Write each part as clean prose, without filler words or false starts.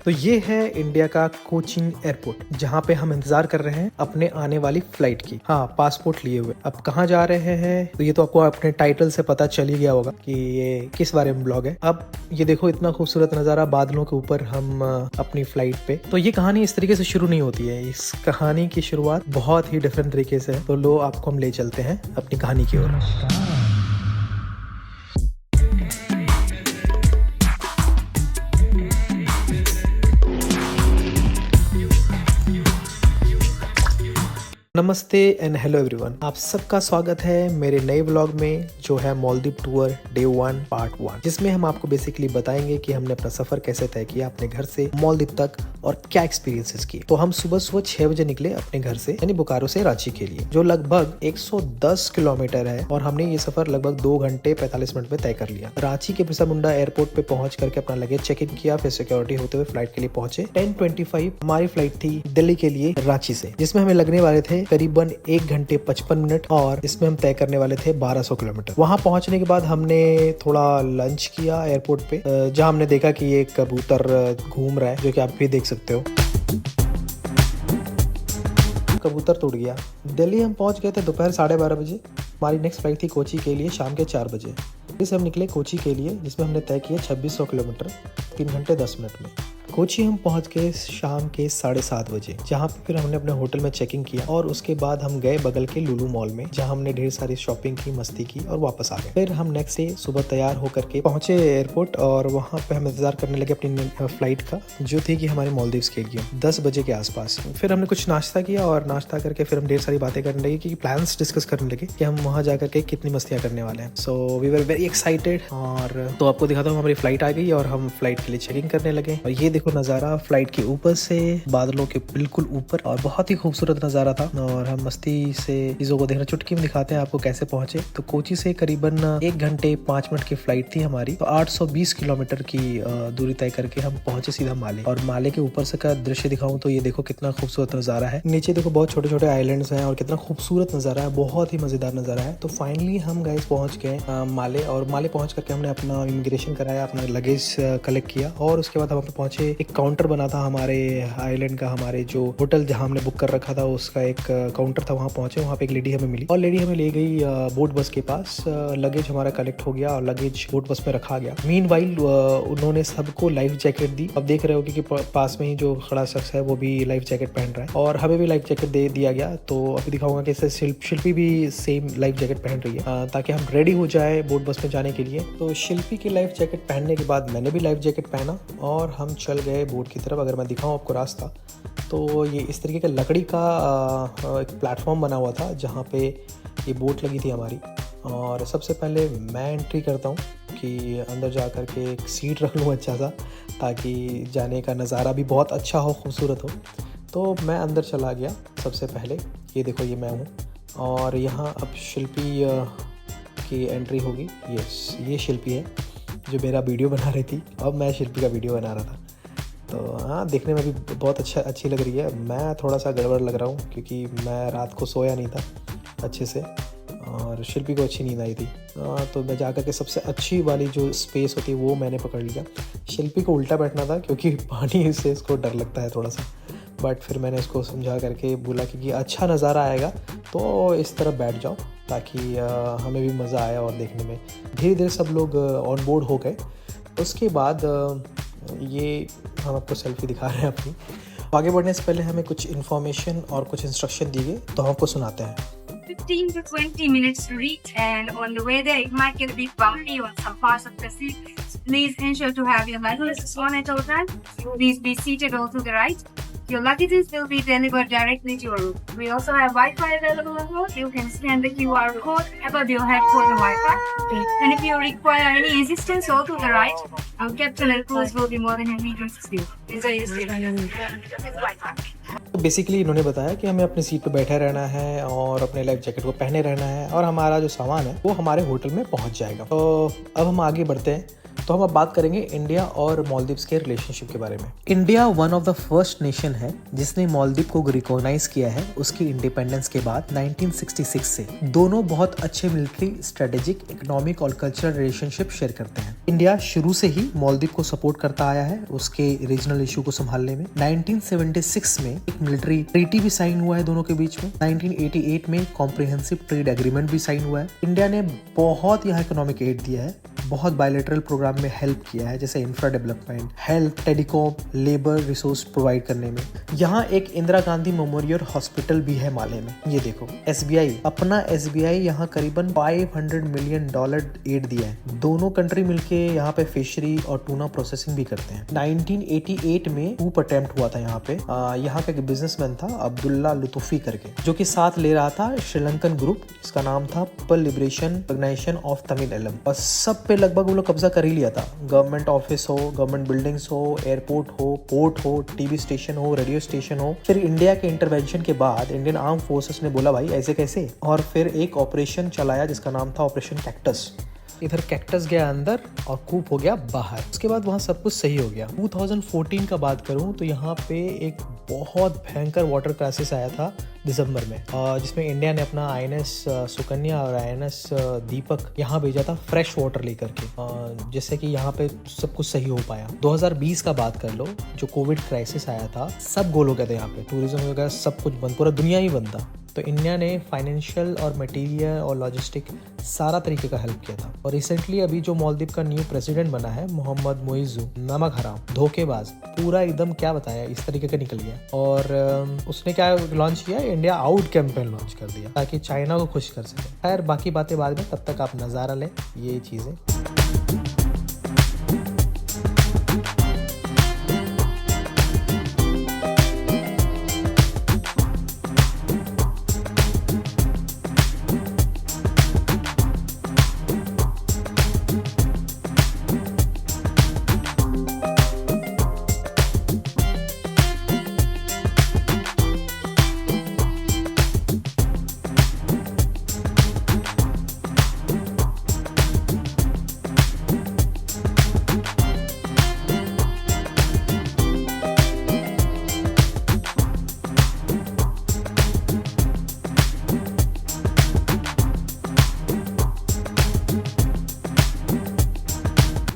तो ये है इंडिया का कोचीन एयरपोर्ट, जहाँ पे हम इंतजार कर रहे हैं अपने आने वाली फ्लाइट की। हाँ, पासपोर्ट लिए हुए। अब कहाँ जा रहे हैं तो ये तो आपको अपने टाइटल से पता चल ही गया होगा कि ये किस बारे में ब्लॉग है। अब ये देखो इतना खूबसूरत नज़ारा बादलों के ऊपर, हम अपनी फ्लाइट पे। तो ये कहानी इस तरीके से शुरू नहीं होती है, इस कहानी की शुरुआत बहुत ही डिफरेंट तरीके से है। तो लो, आपको हम ले चलते हैं अपनी कहानी की ओर। नमस्ते एंड हेलो एवरीवन, आप सबका स्वागत है मेरे नए व्लॉग में, जो है मालदीव टूर डे 1 पार्ट 1, जिसमें हम आपको बेसिकली बताएंगे कि हमने अपना सफर कैसे तय किया अपने घर से मालदीव तक और क्या एक्सपीरियंसेस किए। तो हम सुबह 6 बजे निकले अपने घर से, यानी बोकारो से रांची के लिए, जो लगभग 110 किलोमीटर है, और हमने ये सफर लगभग 2 घंटे 45 मिनट में तय कर लिया। रांची के बिरसा मुंडा एयरपोर्ट पे पहुंच करके अपना लगेज चेक इन किया, फिर सिक्योरिटी होते हुए फ्लाइट के लिए पहुंचे। 10:25 हमारी फ्लाइट थी दिल्ली के लिए रांची से, जिसमें हमें लगने वाले थे करीबन 1 घंटे 55 मिनट, और इसमें हम तय करने वाले थे 1200 किलोमीटर। वहां पहुंचने के बाद हमने थोड़ा लंच किया एयरपोर्ट पे, जहां हमने देखा कि ये कबूतर घूम रहा है, जो कि आप भी देख सकते हो। कबूतर टूट गया। दिल्ली हम पहुंच गए थे दोपहर 12:30 बजे। हमारी नेक्स्ट फ्लाइट थी कोची के लिए शाम के 4 बजे। इससे हम निकले कोची के लिए, जिसमें हमने तय किया 2600 किलोमीटर 3 घंटे 10 मिनट में। कोची हम पहुंच गए शाम के 7:30 बजे, जहां पे फिर हमने अपने होटल में चेकिंग किया, और उसके बाद हम गए बगल के लुलु मॉल में, जहां हमने ढेर सारी शॉपिंग की, मस्ती की और वापस आ गए। फिर हम नेक्स्ट डे सुबह तैयार होकर के पहुंचे एयरपोर्ट, और वहां पे हम इंतजार करने लगे अपनी फ्लाइट का, जो थी कि हमारे मालदीव्स के लिए 10 बजे के आसपास। फिर हमने कुछ नाश्ता किया, और नाश्ता करके फिर हम ढेर सारी बातें करने लगे, कि प्लान्स डिस्कस करने लगे कि हम वहां जाकर के कितनी मस्तियां करने वाले हैं। So we were very excited. और तो आपको दिखाता हूँ, हमारी फ्लाइट आ गई और हम फ्लाइट के लिए चेकिंग करने लगे। और ये देखो नज़ारा फ्लाइट के ऊपर से, बादलों के बिल्कुल ऊपर, और बहुत ही खूबसूरत नज़ारा था। और हम मस्ती से चीज़ों को देखना, चुटकी में दिखाते हैं आपको कैसे पहुंचे। तो कोची से करीबन 1 घंटे 5 मिनट की फ्लाइट थी हमारी, तो 820 किलोमीटर की दूरी तय करके हम पहुंचे सीधा माले। और माले के ऊपर से का दृश्य दिखाऊं तो ये देखो कितना खूबसूरत नज़ारा है। नीचे देखो बहुत छोटे छोटे आइलैंड्स हैं, और कितना खूबसूरत नज़ारा है, बहुत ही मज़ेदार नज़ारा है। तो फाइनली हम गाइस पहुंच गए माले, और माले पहुंच करके हमने अपना इमिग्रेशन कराया, अपना लगेज कलेक्ट किया, और उसके बाद हम पहुंचे। एक काउंटर बना था हमारे आइलैंड का, हमारे जो होटल जहां हमने बुक कर रखा था उसका एक काउंटर था, वहां पहुंचे। वहां पे एक लेडी हमें मिली, और लेडी हमें ले गई बोट बस के पास। लगेज हमारा कलेक्ट हो गया, और लगेज बोट बस में रखा गया। मीनवाइल उन्होंने सबको लाइफ जैकेट दी। अब देख रहे हो कि पास में ही जो खड़ा शख्स है वो भी लाइफ जैकेट पहन रहा है, और हमें भी लाइफ जैकेट दे दिया गया। तो अभी दिखाऊंगा कि शिल्पी भी सेम लाइफ जैकेट पहन रही है, ताकि हम रेडी हो जाए बोट बस में जाने के लिए। तो शिल्पी की लाइफ जैकेट पहनने के बाद मैंने भी लाइफ जैकेट पहना, और हम चल गए बोट की तरफ। अगर मैं दिखाऊं आपको रास्ता, तो ये इस तरीके का लकड़ी का एक प्लेटफॉर्म बना हुआ था, जहाँ पे ये बोट लगी थी हमारी। और सबसे पहले मैं एंट्री करता हूँ कि अंदर जा कर के एक सीट रख लूँ अच्छा सा, ताकि जाने का नज़ारा भी बहुत अच्छा हो, खूबसूरत हो। तो मैं अंदर चला गया सबसे पहले। ये देखो, ये मैं हूँ, और यहाँ अब शिल्पी की एंट्री होगी। ये शिल्पी है जो मेरा वीडियो बना रही थी, अब मैं शिल्पी का वीडियो बना रहा था। तो हाँ, देखने में भी बहुत अच्छी लग रही है। मैं थोड़ा सा गड़बड़ लग रहा हूँ, क्योंकि मैं रात को सोया नहीं था अच्छे से, और शिल्पी को अच्छी नींद आई थी। तो मैं जाकर के सबसे अच्छी वाली जो स्पेस होती है वो मैंने पकड़ लिया। शिल्पी को उल्टा बैठना था, क्योंकि पानी से इसको डर लगता है थोड़ा सा, बट फिर मैंने इसको समझा करके बोला कि अच्छा नज़ारा आएगा तो इस तरफ बैठ जाओ, ताकि हमें भी मज़ा आया। और देखने में धीरे धीरे सब लोग ऑन बोर्ड हो गए। उसके बाद ये हम आपको सेल्फी दिखा रहे हैं अपनी। आगे बढ़ने से पहले हमें कुछ इन्फॉर्मेशन और कुछ इंस्ट्रक्शन दी गई, तो हम आपको सुनाते हैं। 15 to 20 minutes to reach, and on the way there it might get a bit bumpy on some parts of the seat. Please ensure to have your luggages on at all times. Please be seated all to the right. Your luggages will be delivered directly to your room. We also have Wi-Fi available on board. You can scan the QR code above your head for the Wi-Fi. And if you require any assistance, all to the right, our captain and crews will be more than happy to assist you. Enjoy your stay. तो basically इन्होंने बताया कि हमें अपनी seat पे बैठे रहना है, और अपने लाइफ जैकेट को पहने रहना है, और हमारा जो सामान है वो हमारे होटल में पहुंच जाएगा। तो अब हम आगे बढ़ते हैं। तो हम अब बात करेंगे इंडिया और मालदीव्स के रिलेशनशिप के बारे में। India one of the first nation है जिसने मालदीव को रिकॉग्नाइज किया है उसकी इंडिपेंडेंस के बाद 1966 से। दोनों बहुत अच्छे मिलिट्री, स्ट्रेटेजिक, इकोनॉमिक और कल्चरल रिलेशनशिप शेयर करते हैं। इंडिया शुरू से ही मालदीव को सपोर्ट करता आया है उसके रीजनल इशू को संभालने में। 1976 में एक मिलिट्री ट्रीटी भी साइन हुआ है दोनों के बीच में। 1988 में कॉम्प्रिहेंसिव ट्रेड एग्रीमेंट भी साइन हुआ है। इंडिया ने बहुत यहाँ इकोनॉमिक एड दिया है, बहुत बायलैटरल प्रोग्राम में हेल्प किया है, जैसे infra development, health, telecom, labour resource provide करने में। यहाँ एक इंदिरा गांधी मेमोरियल हॉस्पिटल भी है माले में। ये देखो SBI यहाँ करीबन $500 मिलियन एड दिया है। दोनों कंट्री मिलके यहाँ पे फिशरी और टूना प्रोसेसिंग भी करते हैं। 1988 में कूप अटेम्प्ट हुआ था यहाँ पे। यहाँ का एक बिजनेसमैन था अब्दुल्ला लुतुफी करके, जो कि साथ ले रहा था श्रीलंकन ग्रुप, इसका नाम था people liberation organisation of Tamil. और सब पे लगभग वो लोग कब्जा कर ही लिया था। गवर्नमेंट ऑफिस हो, गवर्नमेंट बिल्डिंग्स हो, एयरपोर्ट हो, पोर्ट हो, टीवी स्टेशन हो, रेडियो स्टेशन हो। फिर इंडिया के इंटरवेंशन के बाद इंडियन आर्म फोर्सेस ने बोला भाई ऐसे कैसे, और फिर एक ऑपरेशन चलाया जिसका नाम था ऑपरेशन कैक्टस। इधर कैक्टस गया अंदर और कूप हो गया बाहर। उसके बाद वहाँ सब कुछ सही हो गया। 2014 का बात करूँ तो यहाँ पे एक बहुत भयंकर वाटर क्राइसिस आया था दिसंबर में, जिसमें इंडिया ने अपना INS सुकन्या और INS दीपक यहाँ भेजा था फ्रेश वाटर लेकर के, जिससे कि यहाँ पे सब कुछ सही हो पाया। 2020 का बात कर लो, जो कोविड क्राइसिस आया था, सब गोल हो गया था यहाँ पे, टूरिज्म वगैरह सब कुछ बंद, पूरा दुनिया ही बंद था। तो इंडिया ने फाइनेंशियल और मटेरियल और लॉजिस्टिक सारा तरीके का हेल्प किया था। और रिसेंटली अभी जो मालदीव का न्यू प्रेसिडेंट बना है मोहम्मद मोइज़ू, नमक हराम, धोखेबाज, पूरा एकदम क्या बताया, इस तरीके का निकल गया। और उसने क्या लॉन्च किया, इंडिया आउट कैंपेन लॉन्च कर दिया ताकि चाइना को खुश कर सके। खैर बाकी बातें बाद में, तब तक आप नज़ारा लें ये चीज़ें।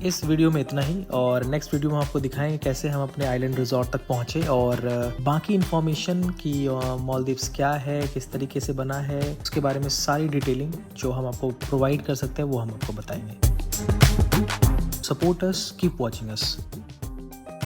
इस वीडियो में इतना ही, और नेक्स्ट वीडियो में आपको दिखाएंगे कैसे हम अपने आइलैंड रिजॉर्ट तक पहुंचे, और बाकी इन्फॉर्मेशन की मालदीव्स क्या है, किस तरीके से बना है, उसके बारे में सारी डिटेलिंग जो हम आपको प्रोवाइड कर सकते हैं वो हम आपको बताएंगे। Support us, keep watching us.